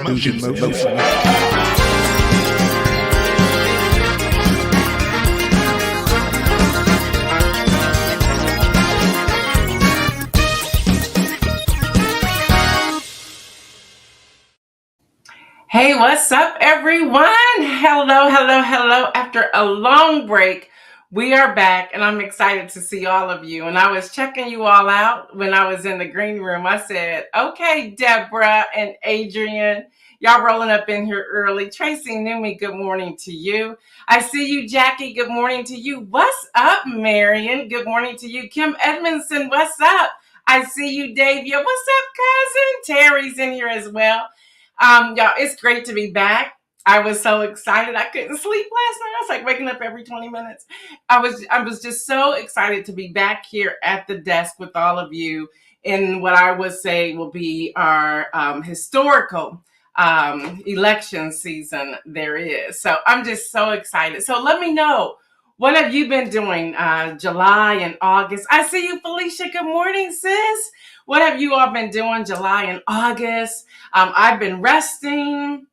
Hey, what's up, everyone? Hello. After a long break, we are back, and I'm excited to see all of you. And I was checking you all out when I was in the green room. I said, okay, Deborah and Adrian, y'all rolling up in here early. Tracy Newmy, good morning to you. I see you, Jackie. Good morning to you. What's up, Marion? Good morning to you. Kim Edmondson, what's up? I see you, Davia. What's up, cousin? Terry's in here as well. Y'all, it's great to be back. I was so excited. I couldn't sleep last night. I was like waking up every 20 minutes. I was just so excited to be back here at the desk with all of you in what I would say will be our historical election season there is. So I'm just so excited. So let me know, what have you been doing July and August? I see you, Felicia. Good morning, sis. What have you all been doing July and August? I've been resting.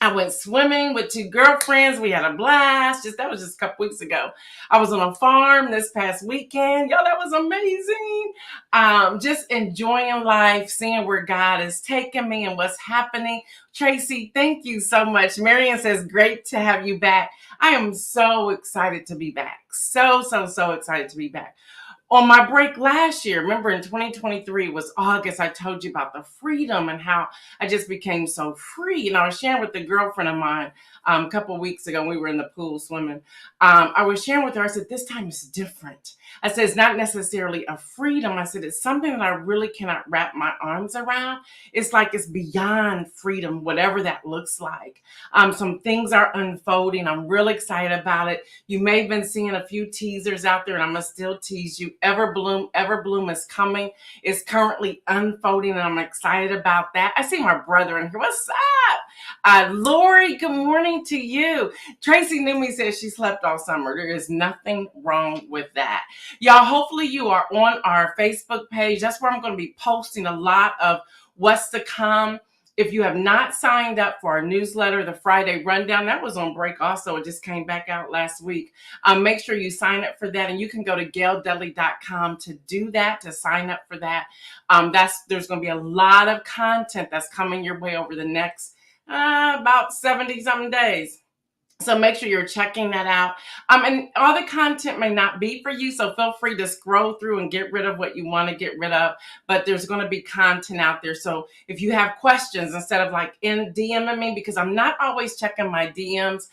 I went swimming with two girlfriends. We had a blast. That was just a couple weeks ago. I was on a farm this past weekend. Y'all, that was amazing. Just enjoying life, seeing where God is taking me and what's happening. Tracy, thank you so much. Marion says, great to have you back. I am so excited to be back. So excited to be back. On my break last year, remember in 2023, it was August, I told you about the freedom and how I just became so free. And I was sharing with a girlfriend of mine a couple of weeks ago, we were in the pool swimming. I was sharing with her, I said, this time is different. I said, it's not necessarily a freedom. I said, it's something that I really cannot wrap my arms around. It's like it's beyond freedom, whatever that looks like. Some things are unfolding. I'm really excited about it. You may have been seeing a few teasers out there, and I'm going to still tease you. Everbloom is coming. It's currently unfolding, and I'm excited about that. I see my brother in here. What's up? Lori, good morning to you. Tracy Newmy says she slept all summer. There is nothing wrong with that. Y'all, hopefully you are on our Facebook page. That's where I'm going to be posting a lot of what's to come. If you have not signed up for our newsletter, the Friday Rundown, that was on break also. It just came back out last week. Make sure you sign up for that. And you can go to GailDudley.com to do that, to sign up for that. There's going to be a lot of content that's coming your way over the next about 70-something days. So make sure you're checking that out. And all the content may not be for you, so feel free to scroll through and get rid of what you want to get rid of. But there's going to be content out there. So if you have questions, instead of like DMing me, because I'm not always checking my DMs,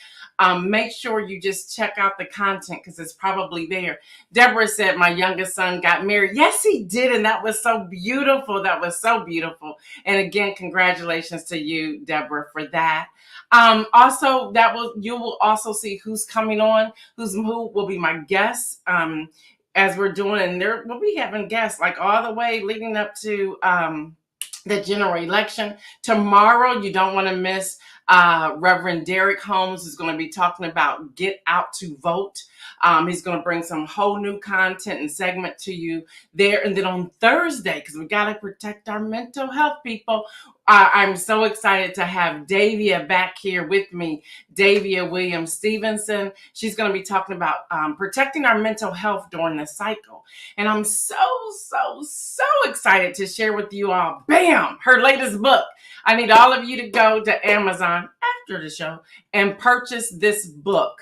make sure you just check out the content because it's probably there. Deborah said my youngest son got married. Yes, he did. And that was so beautiful. That was so beautiful. And again, congratulations to you, Deborah, for that. Also, you will also see who's coming on, who will be my guests as we're doing, and we'll be having guests like all the way leading up to the general election. Tomorrow, you don't want to miss Reverend Derek Holmes is going to be talking about get out to vote. He's going to bring some whole new content and segment to you there. And then on Thursday, because we got to protect our mental health, people, I'm so excited to have Davia back here with me, Davia Williams Stevenson. She's going to be talking about protecting our mental health during the cycle. And I'm so excited to share with you all, bam, her latest book. I need all of you to go to Amazon after the show and purchase this book.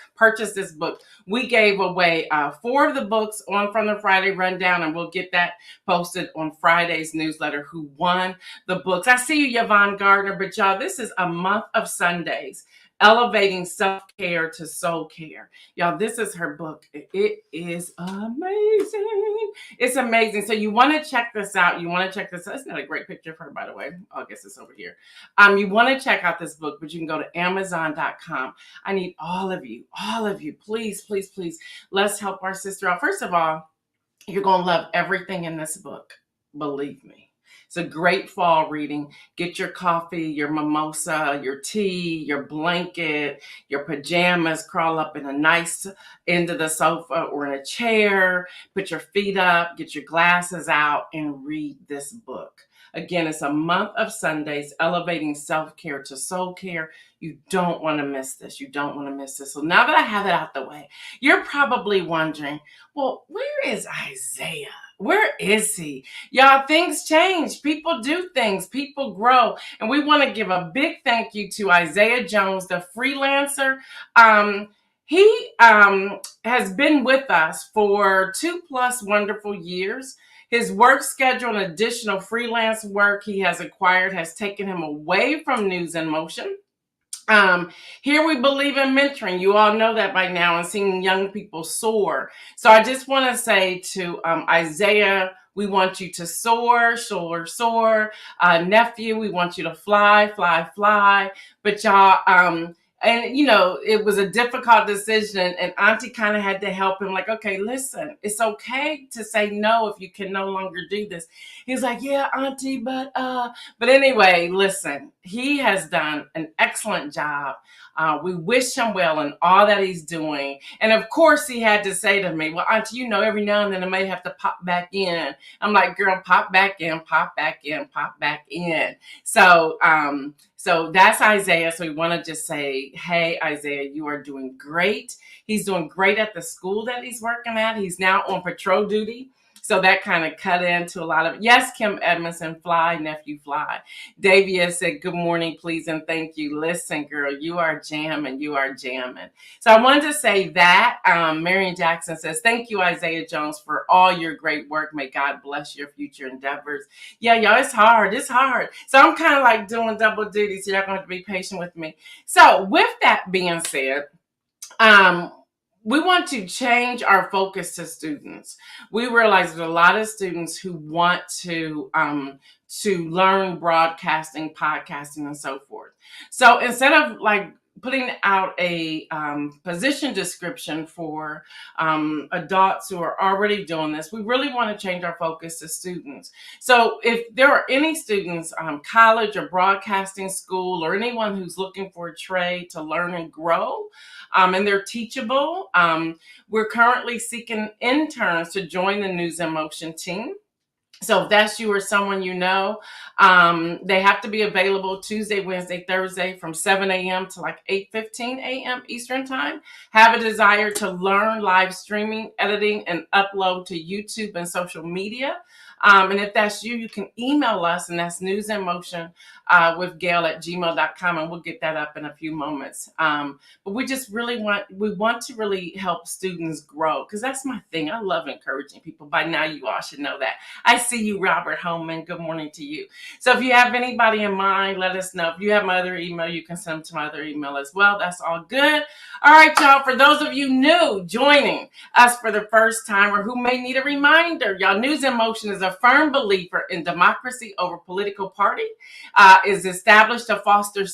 We gave away 4 of the books from the Friday Rundown, and we'll get that posted on Friday's newsletter, who won the books. I see you, Yvonne Gardner, but y'all, this is a month of Sundays, elevating self-care to soul care. Y'all, this is her book. It is amazing. It's amazing. So you want to check this out. It's not a great picture of her, by the way. Oh, I guess it's over here. You want to check out this book, but you can go to Amazon.com. I need all of you, please, let's help our sister out. First of all, you're going to love everything in this book. Believe me. It's a great fall reading. Get your coffee, your mimosa, your tea, your blanket, your pajamas, crawl up in a nice end of the sofa or in a chair, put your feet up, get your glasses out, and read this book. Again, it's a month of Sundays, elevating self-care to soul care. You don't want to miss this. You don't want to miss this. So now that I have it out the way, you're probably wondering, well, where is Isaiah? Where is he? Y'all, things change. People do things. People grow. And we want to give a big thank you to Isaiah Jones, the freelancer. He has been with us for 2+ wonderful years. His work schedule and additional freelance work he has acquired has taken him away from News in Motion. Here we believe in mentoring. You all know that by now, and seeing young people soar. So I just want to say to Isaiah, we want you to soar, soar, soar. Nephew, we want you to fly, fly, fly. But y'all, and you know, it was a difficult decision, and Auntie kind of had to help him. Like, okay, listen, it's okay to say no if you can no longer do this. He's like, yeah, Auntie, but anyway, listen, he has done an excellent job. We wish him well in all that he's doing. And of course, he had to say to me, well, Auntie, you know, every now and then I may have to pop back in. I'm like, girl, pop back in, pop back in, pop back in. So that's Isaiah. So we want to just say, hey, Isaiah, you are doing great. He's doing great at the school that he's working at. He's now on patrol duty. So that kind of cut into a lot of, yes, Kim Edmondson, fly, nephew, fly. Davia said, good morning, please, and thank you. Listen, girl, you are jamming, you are jamming. So I wanted to say that. Marion Jackson says, thank you, Isaiah Jones, for all your great work. May God bless your future endeavors. Yeah, y'all, it's hard. It's hard. So I'm kind of like doing double duty, so y'all going to have to be patient with me. So with that being said, we want to change our focus to students. We realize there's a lot of students who want to learn broadcasting, podcasting, and so forth. So instead of like putting out a position description for adults who are already doing this, we really want to change our focus to students. So if there are any students, college or broadcasting school, or anyone who's looking for a trade to learn and grow, and they're teachable, we're currently seeking interns to join the News in Motion team. So if that's you or someone you know, they have to be available Tuesday, Wednesday, Thursday from 7 a.m. to like 8:15 a.m. Eastern time. Have a desire to learn live streaming, editing, and upload to YouTube and social media. And if that's you, you can email us, and that's NewsInMotionWithGail@gmail.com, and we'll get that up in a few moments. But we just really want to really help students grow, because that's my thing. I love encouraging people. By now, you all should know that. I see you, Robert Holman. Good morning to you. So if you have anybody in mind, let us know. If you have my other email, you can send them to my other email as well. That's all good. All right, y'all. For those of you new joining us for the first time, or who may need a reminder, y'all, News in Motion is a firm believer in democracy over political party, is established to foster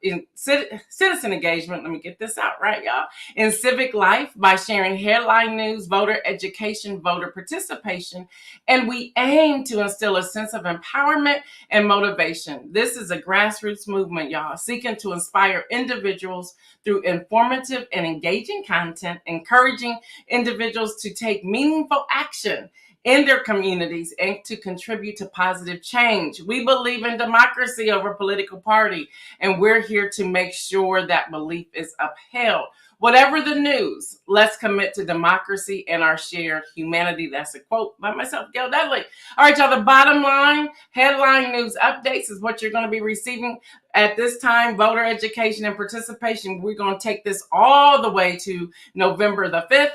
in citizen engagement. Let me get this out right, y'all. In civic life by sharing headline news, voter education, voter participation, and we aim to instill a sense of empowerment and motivation. This is a grassroots movement, y'all, seeking to inspire individuals through informative and engaging content, encouraging individuals to take meaningful action in their communities and to contribute to positive change. We believe in democracy over political party, and we're here to make sure that belief is upheld. Whatever the news, let's commit to democracy and our shared humanity. That's a quote by myself, Gail Dudley. All right, y'all, the bottom line, headline news updates is what you're going to be receiving at this time. Voter education and participation. We're going to take this all the way to November the 5th.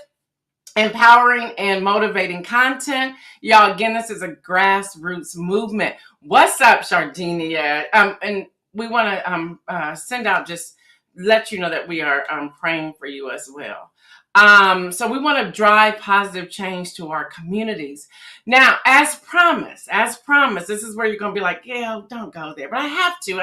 Empowering and motivating content. Y'all, again, this is a grassroots movement. What's up, Shardinia? And we want to send out, just let you know that we are praying for you as well. So we want to drive positive change to our communities. Now, as promised, this is where you're going to be like, yeah, don't go there. But I have to.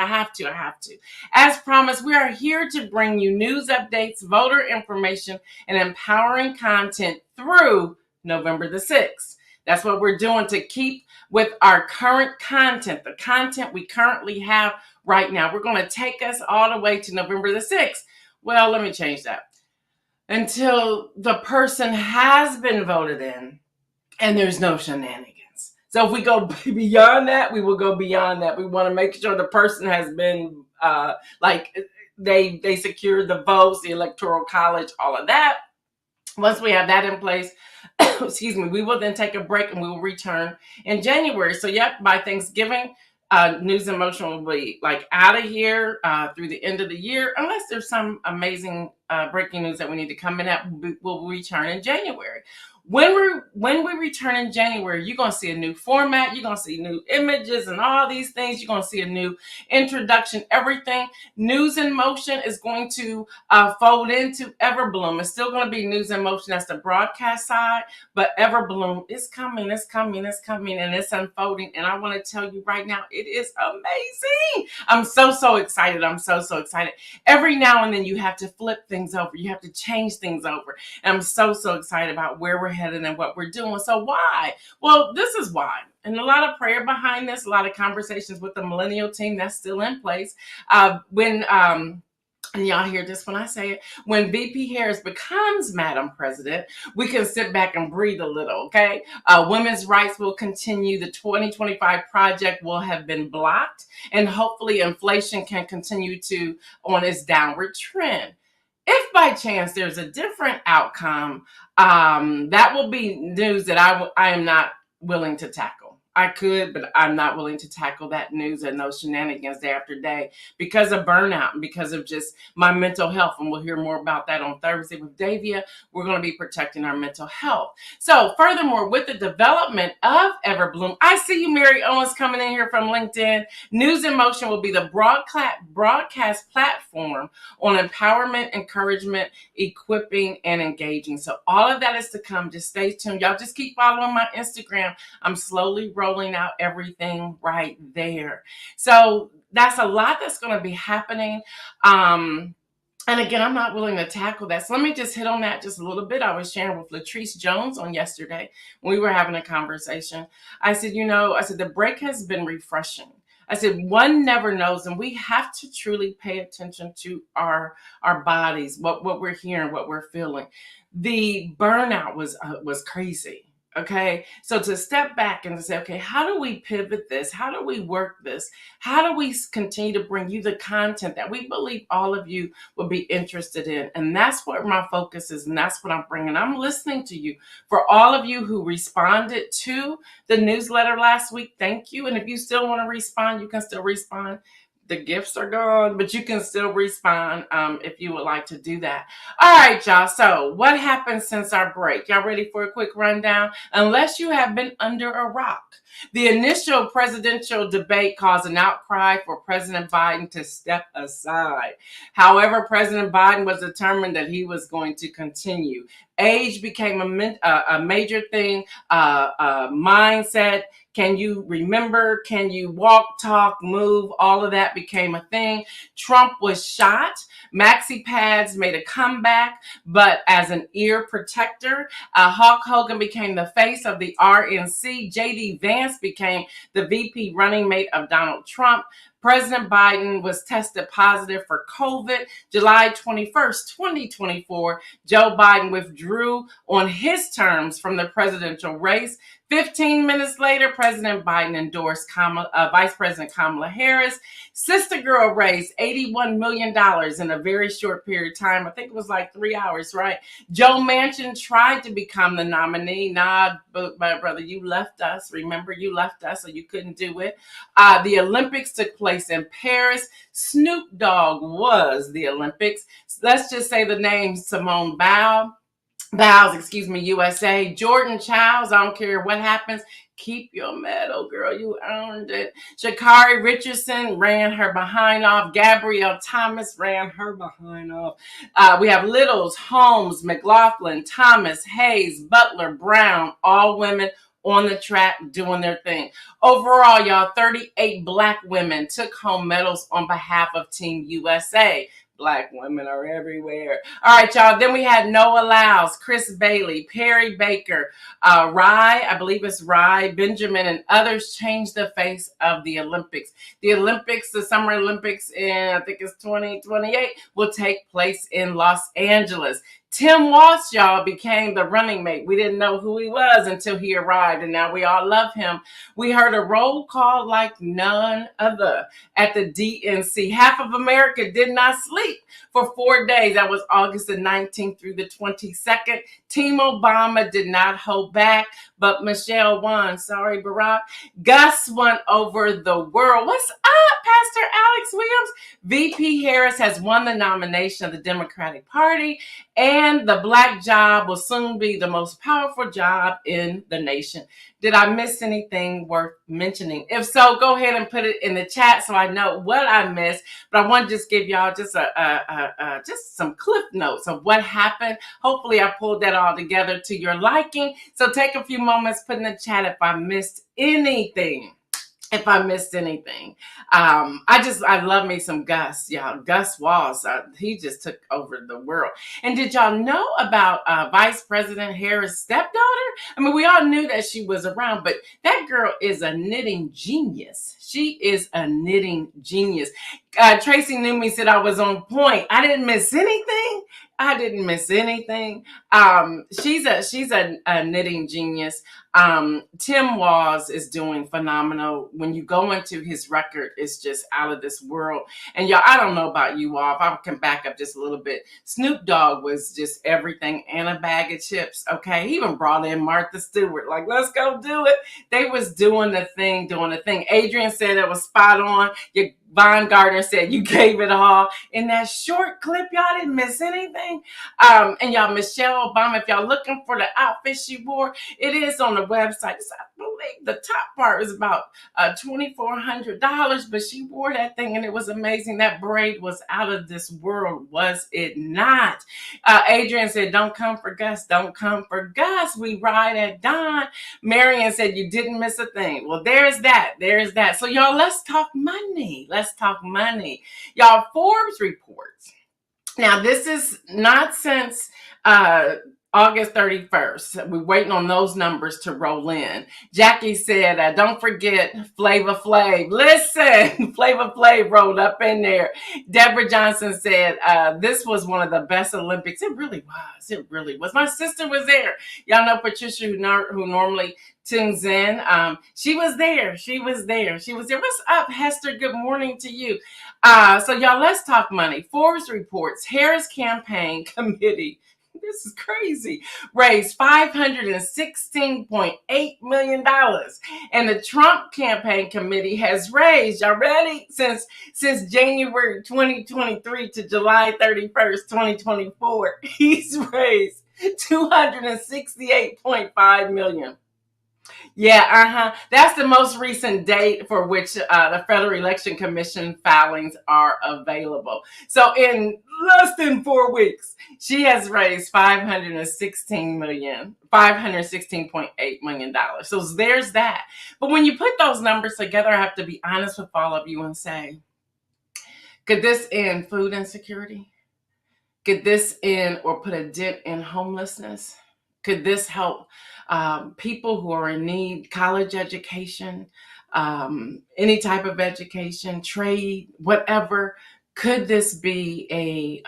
As promised, we are here to bring you news updates, voter information, and empowering content through November the 6th. That's what we're doing to keep with our current content, the content we currently have right now. We're going to take us all the way to November the 6th. Well, let me change that. Until the person has been voted in and there's no shenanigans. So if we go beyond that, we will go beyond that. We want to make sure the person has been like they secured the votes, the electoral college, all of that. Once we have that in place, excuse me, we will then take a break and we will return in January. So, yep, by Thanksgiving, News in Motion will be like out of here through the end of the year, unless there's some amazing breaking news that we need to come in at. We'll return in January. When we return in January, you're gonna see a new format. You're gonna see new images and all these things. You're gonna see a new introduction. Everything News in Motion is going to fold into Everbloom. It's still going to be News in Motion. That's the broadcast side, but Everbloom is coming. It's coming. It's coming, and it's unfolding. And I want to tell you right now, it is amazing. I'm so excited. I'm so excited. Every now and then, you have to flip things over. You have to change things over. And I'm so excited about where we're headed and what we're doing. So why? Well, this is why. And a lot of prayer behind this, a lot of conversations with the millennial team that's still in place. And y'all hear this when I say it, when VP Harris becomes Madam President, we can sit back and breathe a little, okay? Women's rights will continue. The 2025 project will have been blocked, and hopefully inflation can continue on its downward trend. If by chance there's a different outcome, that will be news that I am not willing to tackle. I could, but I'm not willing to tackle that news and those shenanigans day after day because of burnout and because of just my mental health. And we'll hear more about that on Thursday with Davia. We're going to be protecting our mental health. So furthermore, with the development of Everbloom, I see you, Mary Owens, coming in here from LinkedIn. News in Motion will be the broadcast platform on empowerment, encouragement, equipping, and engaging. So all of that is to come. Just stay tuned. Y'all just keep following my Instagram. I'm slowly rolling out everything right there. So that's a lot that's going to be happening. And again, I'm not willing to tackle that. So let me just hit on that just a little bit. I was sharing with Latrice Jones on yesterday when we were having a conversation. I said, the break has been refreshing. I said, one never knows, and we have to truly pay attention to our bodies, what we're hearing, what we're feeling. The burnout was crazy. Okay, so to step back and to say, okay, how do we pivot this? How do we work this? How do we continue to bring you the content that we believe all of you will be interested in? And that's what my focus is, and that's what I'm bringing. I'm listening to you. For all of you who responded to the newsletter last week, thank you. And if you still want to respond, you can still respond. The gifts are gone, but you can still respond if you would like to do that. All right, y'all. So what happened since our break? Y'all ready for a quick rundown? Unless you have been under a rock. The initial presidential debate caused an outcry for President Biden to step aside. However, President Biden was determined that he was going to continue. Age became a major thing, mindset. Can you remember? Can you walk, talk, move? All of that became a thing. Trump was shot. Maxi pads made a comeback, but as an ear protector. Hulk Hogan became the face of the RNC. J.D. Vance became the VP running mate of Donald Trump. President Biden was tested positive for COVID. July 21st, 2024, Joe Biden withdrew on his terms from the presidential race. 15 minutes later, President Biden endorsed Vice President Kamala Harris. Sister Girl raised $81 million in a very short period of time. I think it was like 3 hours, right? Joe Manchin tried to become the nominee. Nah, but my brother, you left us. Remember, you left us, so you couldn't do it. The Olympics took place in Paris. Snoop Dogg was the Olympics. Let's just say the name Simone Biles, USA. Jordan Childs, I don't care what happens. Keep your medal, girl. You earned it. Sha'Carri Richardson ran her behind off. Gabrielle Thomas ran her behind off. We have Littles, Holmes, McLaughlin, Thomas, Hayes, Butler, Brown, all women on the track doing their thing. Overall, y'all, 38 Black women took home medals on behalf of Team USA. Black women are everywhere. All right, y'all. Then we had Noah Lyles, Chris Bailey, Perry Baker, I believe it's Rye, Benjamin, and others changed the face of the Olympics. The Olympics, the Summer Olympics in, I think it's 2028, will take place in Los Angeles. Tim Walsh, y'all, became the running mate. We didn't know who he was until he arrived, and now we all love him. We heard a roll call like none other at the DNC. Half of America did not sleep for 4 days. That was August the 19th through the 22nd. Team Obama did not hold back, but Michelle won. Sorry, Barack. Gus won over the world. What's up, Pastor Alex Williams? VP Harris has won the nomination of the Democratic Party, and the Black job will soon be the most powerful job in the nation. Did I miss anything worth mentioning? If so, go ahead and put it in the chat so I know what I missed. But I want to just give y'all just just some cliff notes of what happened. Hopefully, I pulled that all together to your liking. So take a few moments, put in the chat if I missed anything. I love me some Gus, y'all. Gus Walsh, he just took over the world. And did y'all know about Vice President Harris' stepdaughter? I mean, we all knew that she was around, but that girl is a knitting genius. She is a knitting genius. Tracy Newman said I was on point. I didn't miss anything. She's a knitting genius. Tim Walsh is doing phenomenal. When you go into his record, it's just out of this world. And y'all, I don't know about you all. If I can back up just a little bit, Snoop Dogg was just everything and a bag of chips. Okay, he even brought in Martha Stewart. Like, let's go do it. They was doing the thing. Adrian said it was spot on. Von Gardner said you gave it all. In that short clip, y'all didn't miss anything. And y'all, Michelle Obama, if y'all looking for the outfit she wore, it is on the website. I believe the top part is about $2,400, but she wore that thing and it was amazing. That braid was out of this world, was it not? Adrian said, don't come for Gus. Don't come for Gus. We ride at dawn. Marion said, you didn't miss a thing. Well, there's that. So y'all, let's talk money. Y'all, Forbes reports. Now, this is not since August 31st. We're waiting on those numbers to roll in. Jackie said, don't forget Flavor Flav. Listen, Flavor Flav rolled up in there. Deborah Johnson said, this was one of the best Olympics. It really was. My sister was there. Y'all know Patricia, who normally tunes in. She was there. What's up, Hester? Good morning to you. So y'all, let's talk money. Forbes reports Harris Campaign Committee, this is crazy, raised $516.8 million. And the Trump Campaign Committee has raised, y'all ready? Since January 2023 to July 31st, 2024, he's raised $268.5 million. Yeah, that's the most recent date for which the Federal Election Commission filings are available. So in less than 4 weeks, she has raised $516.8 million. So there's that. But when you put those numbers together, I have to be honest with all of you and say, could this end food insecurity? Could this end or put a dent in homelessness? Could this help people who are in need, college education, any type of education, trade, whatever? Could this be a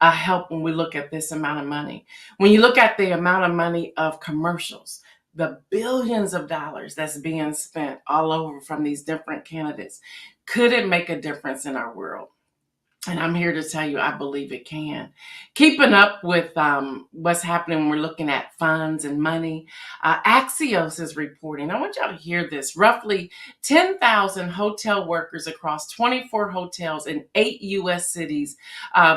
help when we look at this amount of money? When you look at the amount of money of commercials, the billions of dollars that's being spent all over from these different candidates, could it make a difference in our world? And I'm here to tell you, I believe it can. Keeping up with what's happening when we're looking at funds and money, Axios is reporting. I want y'all to hear this. Roughly 10,000 hotel workers across 24 hotels in 8 U.S. cities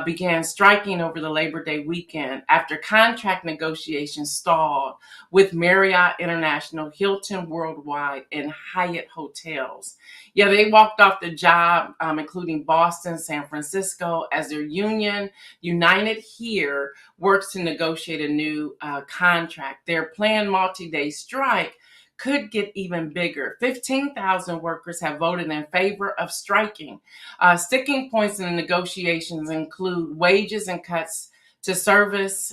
began striking over the Labor Day weekend after contract negotiations stalled with Marriott International, Hilton Worldwide, and Hyatt Hotels. Yeah, they walked off the job, including Boston, San Francisco, as their union, United Here, works to negotiate a new contract. Their planned multi-day strike could get even bigger. 15,000 workers have voted in favor of striking. Sticking points in the negotiations include wages and cuts to service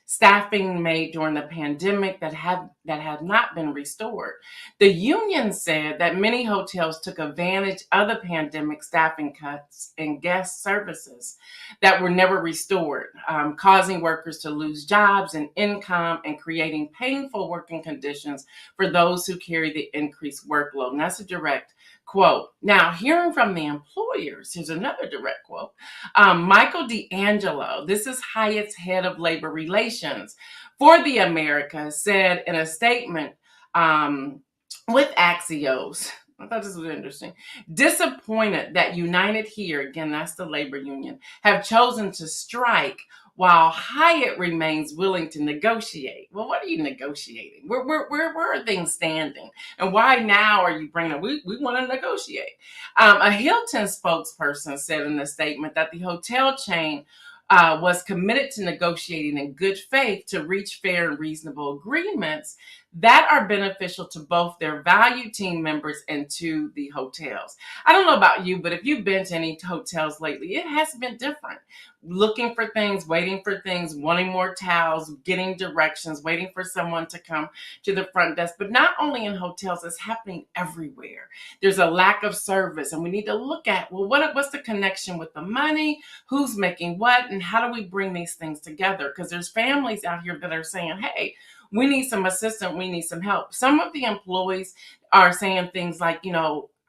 staffing made during the pandemic that have not been restored. The union said that many hotels took advantage of the pandemic staffing cuts and guest services that were never restored, causing workers to lose jobs and income and creating painful working conditions for those who carry the increased workload. And that's a direct quote. Now, hearing from the employers, here's another direct quote. Michael D'Angelo, this is Hyatt's head of labor relations for the Americas, said in a statement with Axios, I thought this was interesting, disappointed that United here, again, that's the labor union, have chosen to strike while Hyatt remains willing to negotiate. Well, what are you negotiating? Where are things standing? And why now are you bringing up, we want to negotiate? A Hilton spokesperson said in a statement that the hotel chain was committed to negotiating in good faith to reach fair and reasonable agreements that are beneficial to both their valued team members and to the hotels. I don't know about you, but if you've been to any hotels lately, it has been different. Looking for things, waiting for things, wanting more towels, getting directions, waiting for someone to come to the front desk. But not only in hotels, it's happening everywhere. There's a lack of service, and we need to look at, well, what's the connection with the money? Who's making what? And how do we bring these things together? Because there's families out here that are saying, hey, we need some assistance, we need some help. Some of the employees are saying things like,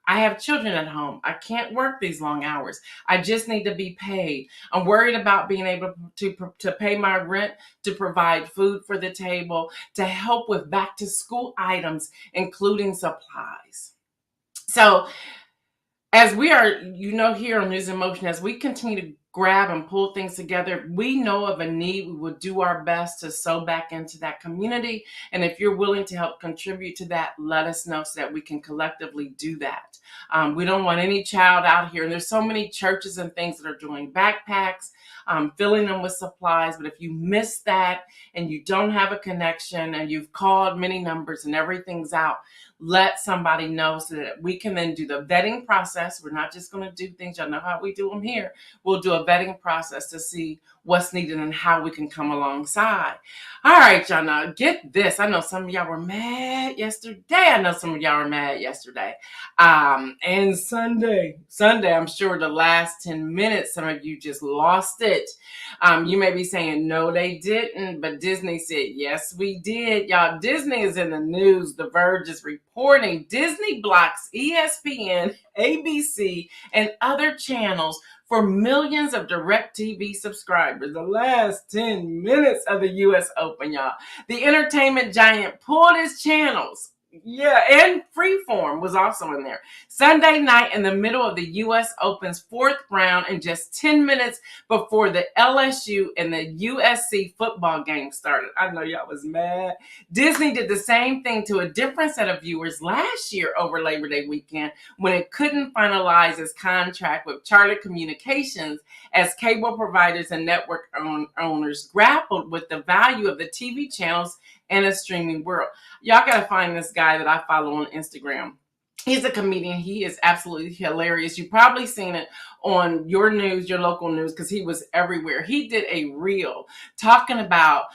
I have children at home. I can't work these long hours. I just need to be paid. I'm worried about being able to pay my rent, to provide food for the table, to help with back to school items, including supplies. So as we are, here on News in Motion, as we continue to grab and pull things together, we know of a need. We will do our best to sow back into that community. And if you're willing to help contribute to that, let us know so that we can collectively do that. We don't want any child out here. And there's so many churches and things that are doing backpacks, filling them with supplies. But if you miss that and you don't have a connection and you've called many numbers and everything's out, let somebody know so that we can then do the vetting process. We're not just going to do things. Y'all know how we do them here. We'll do a vetting process to see what's needed and how we can come alongside. All right, y'all, now get this. I know some of y'all were mad yesterday. And Sunday, I'm sure the last 10 minutes, some of you just lost it. You may be saying, no, they didn't. But Disney said, yes, we did. Y'all, Disney is in the news. The Verge is reporting Disney blocks ESPN, ABC, and other channels for millions of DirecTV subscribers. The last 10 minutes of the U.S. Open, y'all. The entertainment giant pulled his channels. Yeah, and Freeform was also in there. Sunday night in the middle of the U.S. Open's fourth round and just 10 minutes before the LSU and the USC football game started. I know y'all was mad. Disney did the same thing to a different set of viewers last year over Labor Day weekend when it couldn't finalize its contract with Charter Communications as cable providers and network owners grappled with the value of the TV channels in a streaming world. Y'all gotta find this guy that I follow on Instagram. He's a comedian. He is absolutely hilarious. You've probably seen it on your news, your local news, because he was everywhere. He did a reel talking about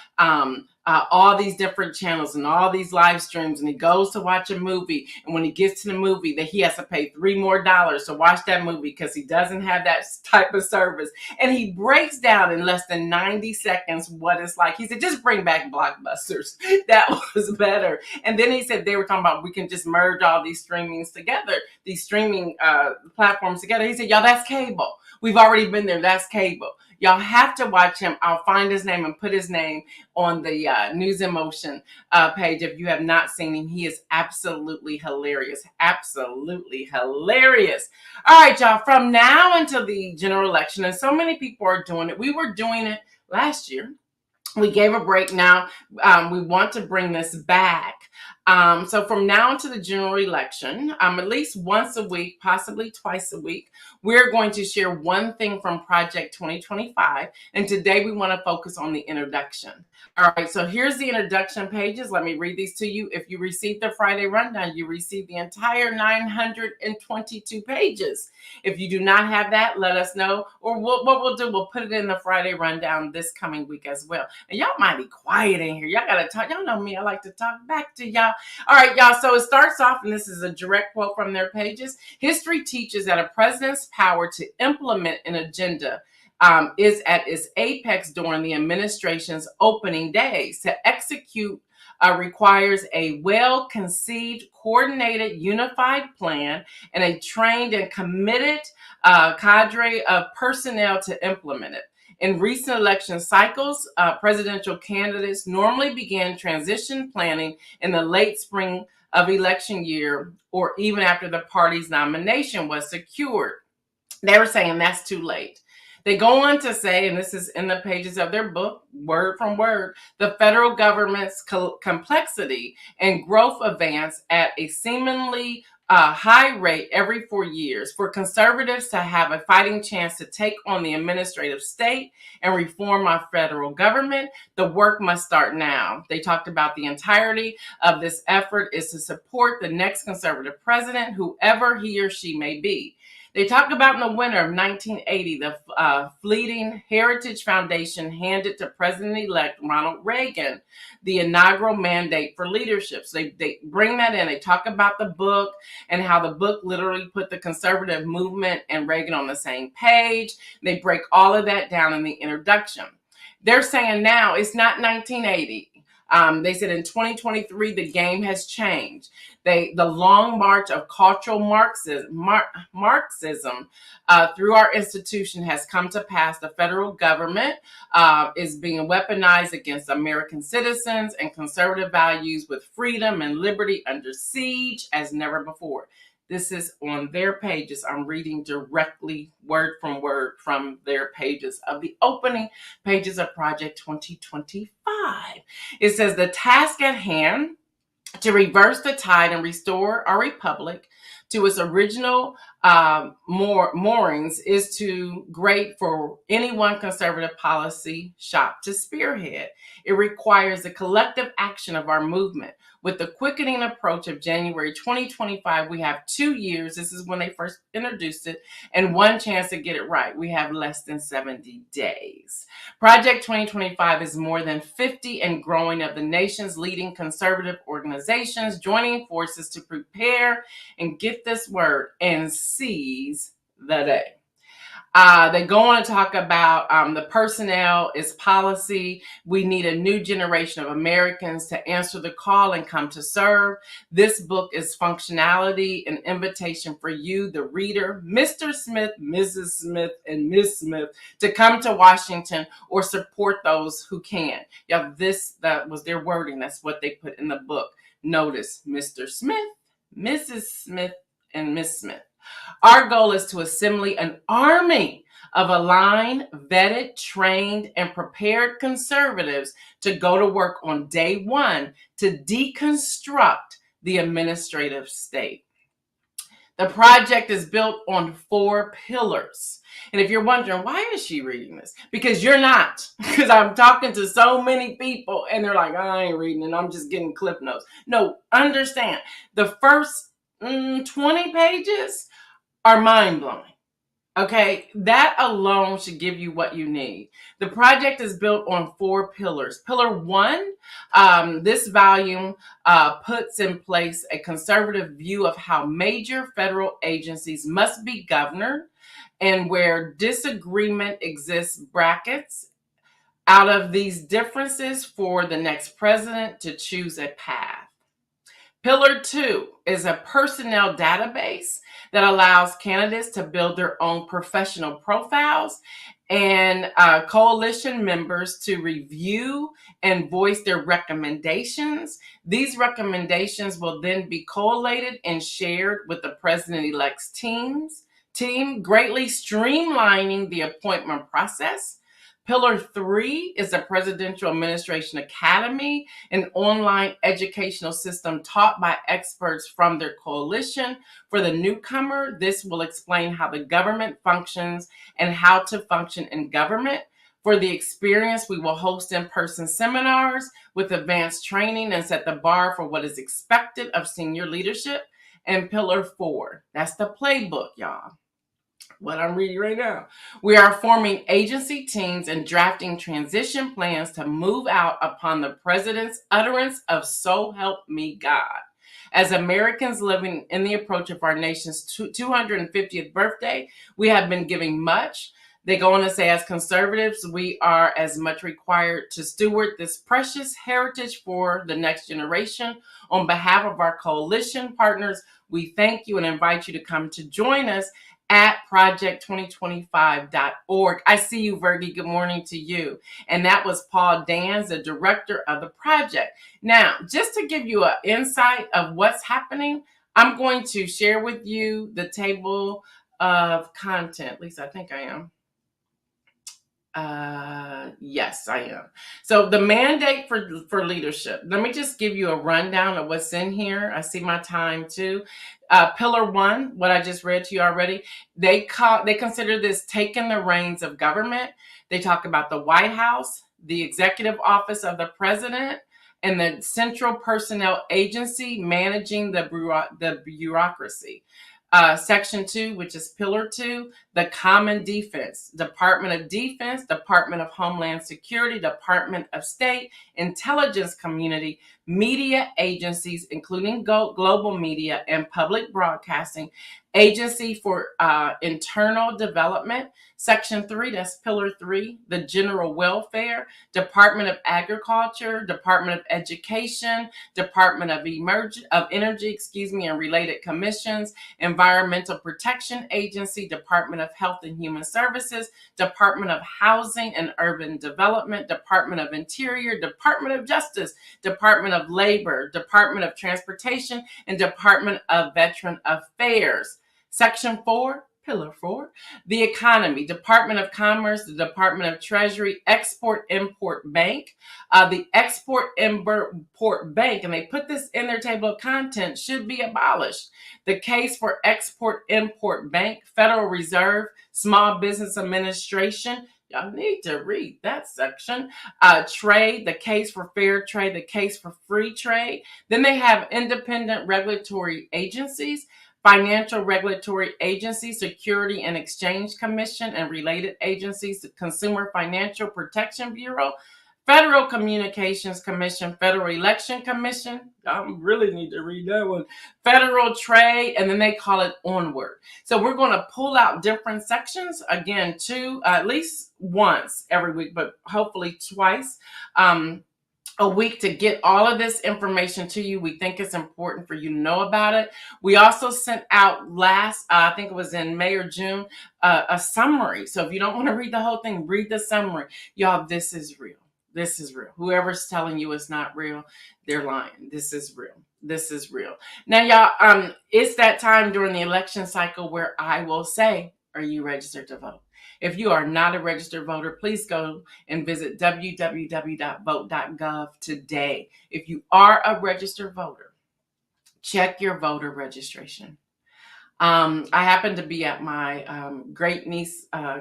all these different channels and all these live streams, and he goes to watch a movie, and when he gets to the movie, that he has to pay $3 more to watch that movie because he doesn't have that type of service. And he breaks down in less than 90 seconds what it's like. He said, just bring back Blockbusters. That was better. And then he said they were talking about we can just merge all these streamings together, these streaming platforms together. He said, y'all, that's cable. We've already been there. That's cable. Y'all have to watch him. I'll find his name and put his name on the News in Motion page if you have not seen him. He is absolutely hilarious. Absolutely hilarious. All right, y'all. From now until the general election, and so many people are doing it. We were doing it last year. We gave a break. Now we want to bring this back So from now into the general election, at least once a week, possibly twice a week, we're going to share one thing from Project 2025. And today we want to focus on the introduction. All right, so here's the introduction pages. Let me read these to you. If you received the Friday rundown, you received the entire 922 pages. If you do not have that, let us know. Or what we'll do, we'll put it in the Friday rundown this coming week as well. And y'all might be quiet in here. Y'all got to talk. Y'all know me. I like to talk back to y'all. All right, y'all. So it starts off, and this is a direct quote from their pages. History teaches that a president's power to implement an agenda is at its apex during the administration's opening days. To execute requires a well-conceived, coordinated, unified plan and a trained and committed cadre of personnel to implement it. In recent election cycles, presidential candidates normally begin transition planning in the late spring of election year or even after the party's nomination was secured. They were saying that's too late. They go on to say, and this is in the pages of their book, word from word, the federal government's complexity and growth advance at a seemingly high rate every 4 years. For conservatives to have a fighting chance to take on the administrative state and reform our federal government, the work must start now. They talked about the entirety of this effort is to support the next conservative president, whoever he or she may be. They talk about in the winter of 1980, the fleeting Heritage Foundation handed to President-elect Ronald Reagan the inaugural mandate for leadership. So they bring that in. They talk about the book and how the book literally put the conservative movement and Reagan on the same page. They break all of that down in the introduction. They're saying now it's not 1980. They said in 2023, the game has changed. The long march of cultural Marxism through our institution has come to pass. The federal government is being weaponized against American citizens and conservative values with freedom and liberty under siege as never before. This is on their pages. I'm reading directly word from their pages of the opening pages of Project 2025. It says the task at hand to reverse the tide and restore our republic to its original moorings is too great for any one conservative policy shop to spearhead. It requires the collective action of our movement. With the quickening approach of January 2025, we have 2 years. This is when they first introduced it, and one chance to get it right. We have less than 70 days. Project 2025 is more than 50 and growing of the nation's leading conservative organizations joining forces to prepare and get this word and seize the day. They go on to talk about the personnel is policy. We need a new generation of Americans to answer the call and come to serve. This book is functionality, an invitation for you, the reader, Mr. Smith, Mrs. Smith, and Miss Smith, to come to Washington or support those who can. Yeah, that was their wording. That's what they put in the book. Notice Mr. Smith, Mrs. Smith, and Miss Smith. Our goal is to assemble an army of aligned, vetted, trained, and prepared conservatives to go to work on day one to deconstruct the administrative state. The project is built on 4 pillars. And if you're wondering, why is she reading this? Because you're not. Because I'm talking to so many people and they're like, I ain't reading it. I'm just getting clip notes. No, understand. The first 20 pages are mind-blowing. Okay, that alone should give you what you need. The project is built on 4 pillars. Pillar 1, this volume puts in place a conservative view of how major federal agencies must be governed and where disagreement exists, brackets out of these differences for the next president to choose a path. Pillar 2 is a personnel database that allows candidates to build their own professional profiles and coalition members to review and voice their recommendations. These recommendations will then be collated and shared with the president-elect's team, greatly streamlining the appointment process. Pillar 3 is the Presidential Administration Academy, an online educational system taught by experts from their coalition. For the newcomer, this will explain how the government functions and how to function in government. For the experience, we will host in-person seminars with advanced training and set the bar for what is expected of senior leadership. And Pillar 4, that's the playbook, y'all. What I'm reading right now. We are forming agency teams and drafting transition plans to move out upon the president's utterance of "So help me God." As Americans living in the approach of our nation's 250th birthday, we have been giving much. They go on to say, as conservatives, we are as much required to steward this precious heritage for the next generation. On behalf of our coalition partners, we thank you and invite you to come to join us at project2025.org. I see you, Virgie. Good morning to you. And that was Paul Dans, the director of the project. Now, just to give you an insight of what's happening, I'm going to share with you the table of content. At least I think I am. Yes, I am. So the mandate for leadership. Let me just give you a rundown of what's in here. I see my time too. Pillar 1, what I just read to you already. They consider this taking the reins of government. They talk about the White House, the executive office of the president, and the central personnel agency managing the bureaucracy. Section 2, which is Pillar 2, the Common Defense, Department of Defense, Department of Homeland Security, Department of State, Intelligence Community, media agencies, including global media and public broadcasting, Agency for Internal Development. Section 3, that's Pillar 3, the General Welfare, Department of Agriculture, Department of Education, Department of Energy, and related commissions, Environmental Protection Agency, Department of Health and Human Services, Department of Housing and Urban Development, Department of Interior, Department of Justice, Department of Labor, Department of Transportation, and Department of Veteran Affairs. Section 4, Pillar 4, the economy, Department of Commerce, the Department of Treasury, Export-Import Bank. The Export-Import Bank, and they put this in their table of contents, should be abolished. The case for Export-Import Bank, Federal Reserve, Small Business Administration. Y'all need to read that section. Trade, the case for fair trade, the case for free trade. Then they have independent regulatory agencies, Financial Regulatory Agency, Security and Exchange Commission, and related agencies, the Consumer Financial Protection Bureau, Federal Communications Commission, Federal Election Commission. I really need to read that one. Federal Trade, and then they call it Onward. So we're going to pull out different sections, again, at least once every week, but hopefully twice a week to get all of this information to you. We think it's important for you to know about it. We also sent out I think it was in May or June, a summary. So if you don't want to read the whole thing, read the summary. Y'all, this is real. This is real. Whoever's telling you it's not real, they're lying. This is real. This is real. Now, y'all, it's that time during the election cycle where I will say, are you registered to vote? If you are not a registered voter, please go and visit www.vote.gov today. If you are a registered voter, check your voter registration. I happen to be at my great nephew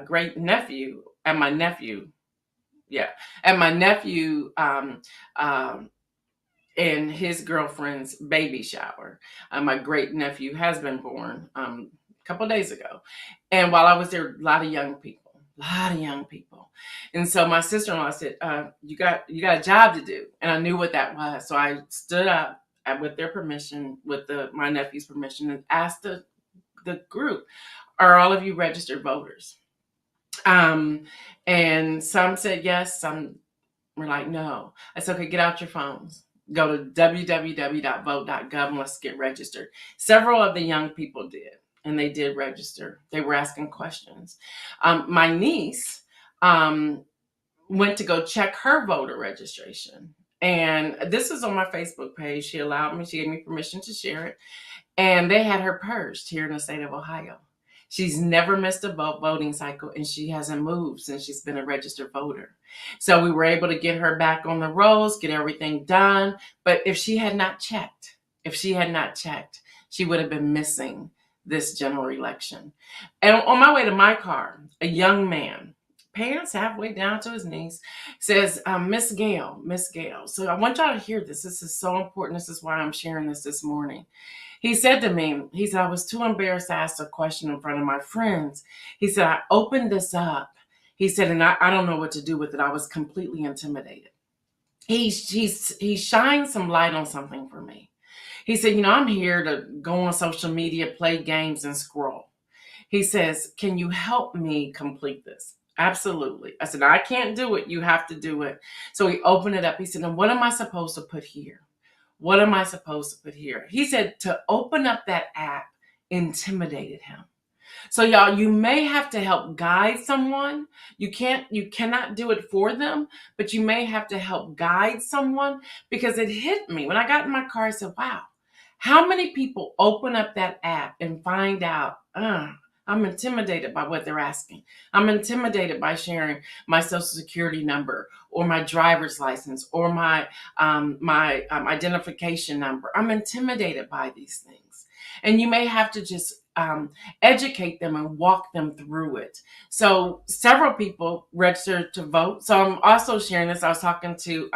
and his girlfriend's baby shower. My great nephew has been born a couple days ago. And while I was there, a lot of young people. And so my sister-in-law said, you got a job to do. And I knew what that was. So I stood up with their permission, with my nephew's permission, and asked the group, are all of you registered voters? And some said yes, some were like, no. I said, okay, get out your phones. Go to www.vote.gov and let's get registered. Several of the young people did. And they did register. They were asking questions. My niece went to go check her voter registration. And this is on my Facebook page. She gave me permission to share it. And they had her purged here in the state of Ohio. She's never missed a voting cycle, and she hasn't moved since she's been a registered voter. So we were able to get her back on the rolls, get everything done. But if she had not checked, she would have been missing this general election. And on my way to my car, a young man, pants halfway down to his knees, says, Miss Gail. So I want y'all to hear this. This is so important. This is why I'm sharing this morning. He said to me, I was too embarrassed to ask a question in front of my friends. He said, I opened this up. He said, and I don't know what to do with it. I was completely intimidated. He shined some light on something for me. He said, I'm here to go on social media, play games, and scroll. He says, can you help me complete this? Absolutely. I said, I can't do it. You have to do it. So he opened it up. He said, and what am I supposed to put here? What am I supposed to put here? He said to open up that app intimidated him. So y'all, you may have to help guide someone. You cannot do it for them, but you may have to help guide someone, because it hit me. When I got in my car, I said, wow, how many people open up that app and find out, I'm intimidated by what they're asking. I'm intimidated by sharing my social security number or my driver's license or my identification number. I'm intimidated by these things. And you may have to just educate them and walk them through it. So several people registered to vote. So I'm also sharing this. I was talking to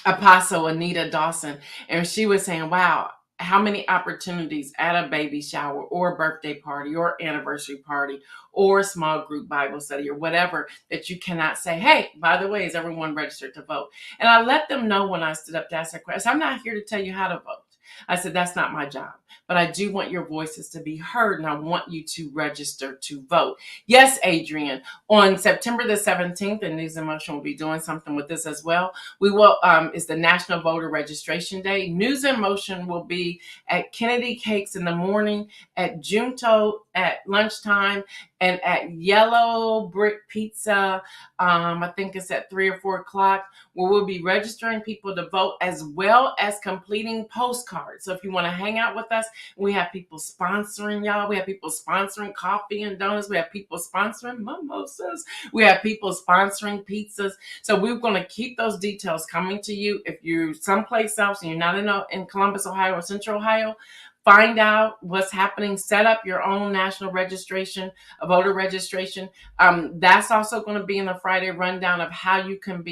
Apostle Anita Dawson, and she was saying, wow, how many opportunities at a baby shower or a birthday party or anniversary party or a small group Bible study or whatever that you cannot say, hey, by the way, is everyone registered to vote? And I let them know when I stood up to ask that question, I'm not here to tell you how to vote. I said, that's not my job, but I do want your voices to be heard, and I want you to register to vote. Yes, Adrian, on September the 17th, and News in Motion will be doing something with this as well. We will, it's the National Voter Registration Day. News in Motion will be at Kennedy Cakes in the morning, at Junto at lunchtime, and at Yellow Brick Pizza, I think it's at 3 or 4 o'clock, where we'll be registering people to vote as well as completing postcards. So if you want to hang out with us, we have people sponsoring y'all. We have people sponsoring coffee and donuts. We have people sponsoring mimosas. We have people sponsoring pizzas. So we're going to keep those details coming to you. If you're someplace else and you're not in Columbus, Ohio or Central Ohio, find out what's happening. Set up your own national registration, a voter registration. That's also going to be in the Friday rundown of how you can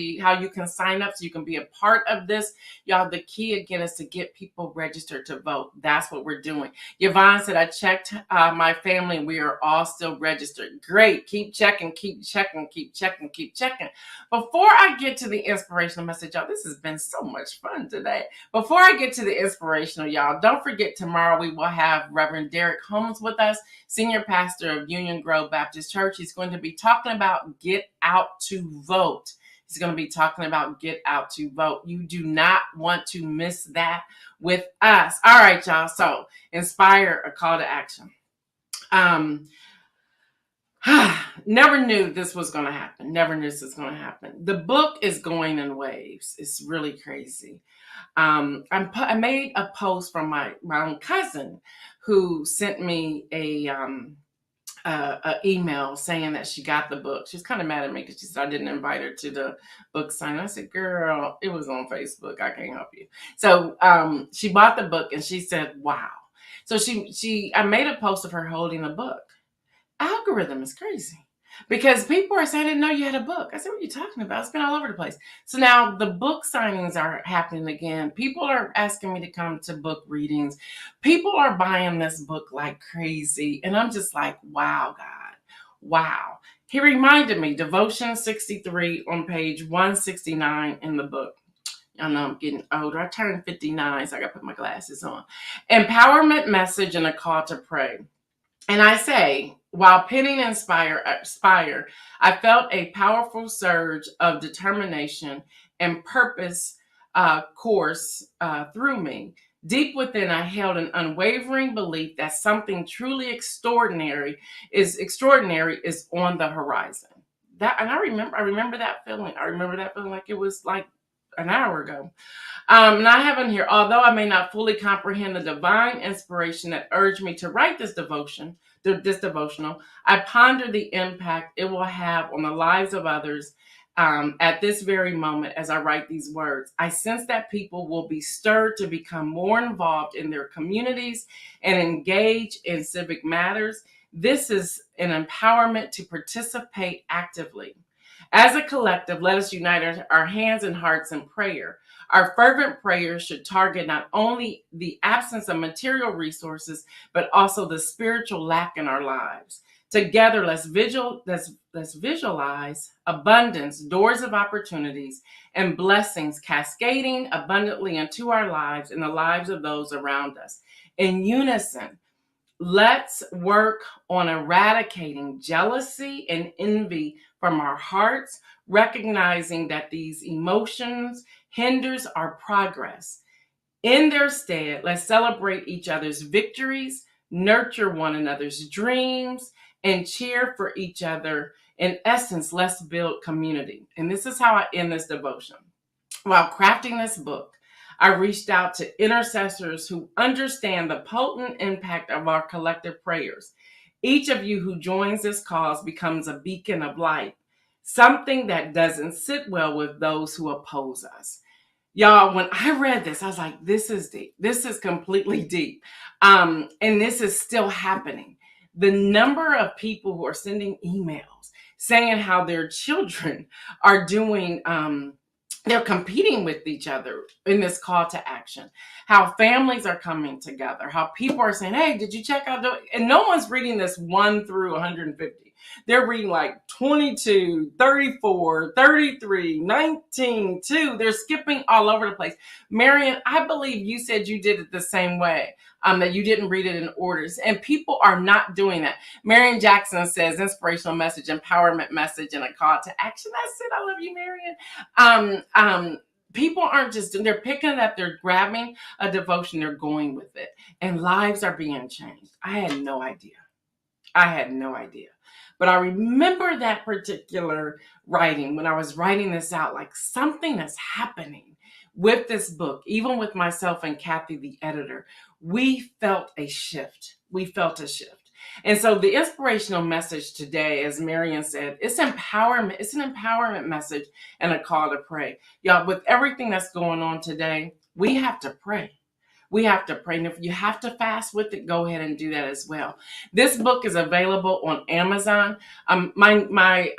sign up so you can be a part of this. Y'all, the key again is to get people registered to vote. That's what we're doing. Yvonne said, I checked my family and we are all still registered. Great. Keep checking. Before I get to the inspirational message, y'all, this has been so much fun today. Before I get to the inspirational, y'all, don't forget tomorrow we will have Reverend Derek Holmes with us, senior pastor of Union Grove Baptist Church. He's going to be talking about get out to vote. He's going to be talking about get out to vote. You do not want to miss that with us. All right, y'all. So inspire, a call to action. Never knew this was going to happen. The book is going in waves. It's really crazy. I made a post from my own cousin who sent me a email saying that she got the book. She's kind of mad at me because she said I didn't invite her to the book signing. I said, girl, it was on Facebook. I can't help you. So she bought the book and she said, wow. So I made a post of her holding the book. Algorithm is crazy. Because people are saying, I didn't know you had a book. I said, what are you talking about? It's been all over the place. So now the book signings are happening again. People are asking me to come to book readings. People are buying this book like crazy. And I'm just like, wow, God. Wow. He reminded me, Devotion 63 on page 169 in the book. I know I'm getting older. I turned 59, so I got to put my glasses on. Empowerment message and a call to pray. And I say, while penning Inspire, I felt a powerful surge of determination and purpose course through me. Deep within, I held an unwavering belief that something truly extraordinary is on the horizon. And I remember that feeling. I remember that feeling like it was like an hour ago. And I have in here, although I may not fully comprehend the divine inspiration that urged me to write this devotional, I ponder the impact it will have on the lives of others at this very moment as I write these words. I sense that people will be stirred to become more involved in their communities and engage in civic matters. This is an empowerment to participate actively. As a collective, let us unite our hands and hearts in prayer. Our fervent prayers should target not only the absence of material resources, but also the spiritual lack in our lives. Together, let's visualize abundance, doors of opportunities, and blessings cascading abundantly into our lives and the lives of those around us. In unison, let's work on eradicating jealousy and envy from our hearts, recognizing that these emotions hinders our progress. In their stead, let's celebrate each other's victories, nurture one another's dreams, and cheer for each other. In essence, let's build community. And this is how I end this devotion. While crafting this book, I reached out to intercessors who understand the potent impact of our collective prayers. Each of you who joins this cause becomes a beacon of light, something that doesn't sit well with those who oppose us. Y'all, when I read this, I was like, this is deep. This is completely deep. And this is still happening. The number of people who are sending emails saying how their children are doing, they're competing with each other in this call to action, how families are coming together, how people are saying, hey, did you check out? And no one's reading this 1 through 150. They're reading like 22, 34, 33, 19, 2. They're skipping all over the place. Marion, I believe you said you did it the same way, that you didn't read it in orders. And people are not doing that. Marion Jackson says, inspirational message, empowerment message, and a call to action. That's it. I love you, Marion. People aren't just, they're picking it up, they're grabbing a devotion, they're going with it. And lives are being changed. I had no idea. But I remember that particular writing when I was writing this out, like something that's happening with this book, even with myself and Kathy, the editor. We felt a shift. And so the inspirational message today, as Marion said, it's empowerment. It's an empowerment message and a call to pray. Y'all, with everything that's going on today, we have to pray. And if you have to fast with it, go ahead and do that as well. This book is available on Amazon. My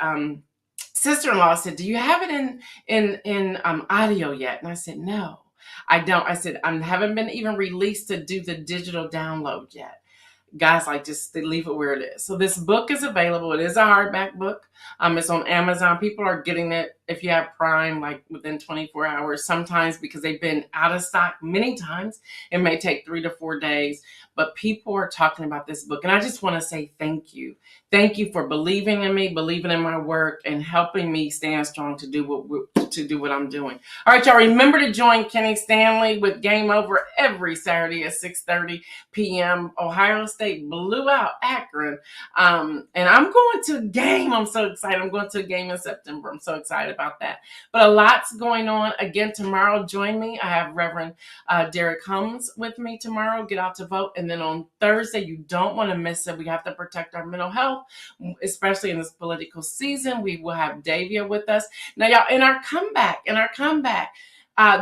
sister-in-law said, do you have it in audio yet? And I said, no, I don't. I said, I haven't been even released to do the digital download yet. Guys, like, just leave it where it is. So this book is available. It is a hardback book. It's on Amazon. People are getting it, if you have Prime, like within 24 hours, sometimes because they've been out of stock many times. It may take 3 to 4 days, but people are talking about this book. And I just want to say thank you. Thank you for believing in me, believing in my work, and helping me stand strong to do what I'm doing. All right, y'all, remember to join Kenny Stanley with Game Over every Saturday at 6:30 p.m. Ohio State blew out Akron. And I'm going to a game. I'm so excited. I'm going to a game in September. I'm so excited about that. But a lot's going on. Again, tomorrow, join me. I have Reverend Derek Holmes with me tomorrow. Get out to vote. And then on Thursday, you don't want to miss it. We have to protect our mental health, especially in this political season. We will have Davia with us. Now, y'all, in our comeback,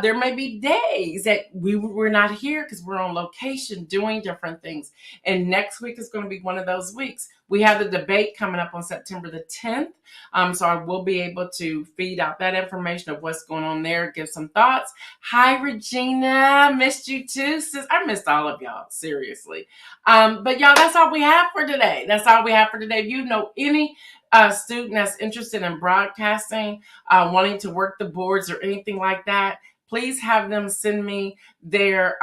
there may be days that we're not here because we're on location doing different things. And next week is going to be one of those weeks. We have the debate coming up on September the 10th. So I will be able to feed out that information of what's going on there, give some thoughts. Hi, Regina. Missed you too, sis. I missed all of y'all, seriously. But y'all, that's all we have for today. If you know any student that's interested in broadcasting, wanting to work the boards or anything like that, please have them send me their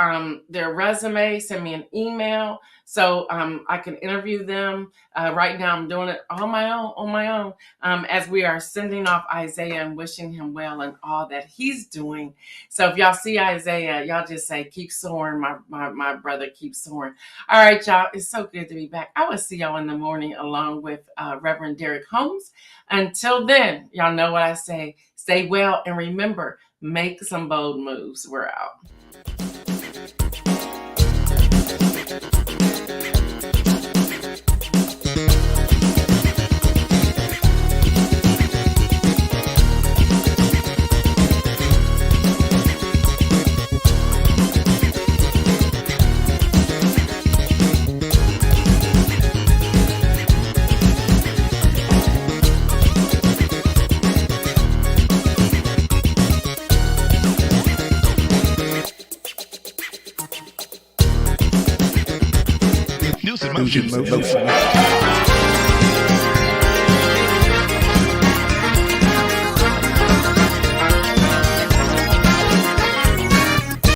resume, send me an email so I can interview them. Right now I'm doing it on my own as we are sending off Isaiah and wishing him well and all that he's doing. So if y'all see Isaiah, y'all just say, keep soaring, my brother, keep soaring. All right, y'all, it's so good to be back. I will see y'all in the morning along with Reverend Derek Holmes. Until then, y'all know what I say. Stay well and remember, make some bold moves. We're out. NewsInMotion.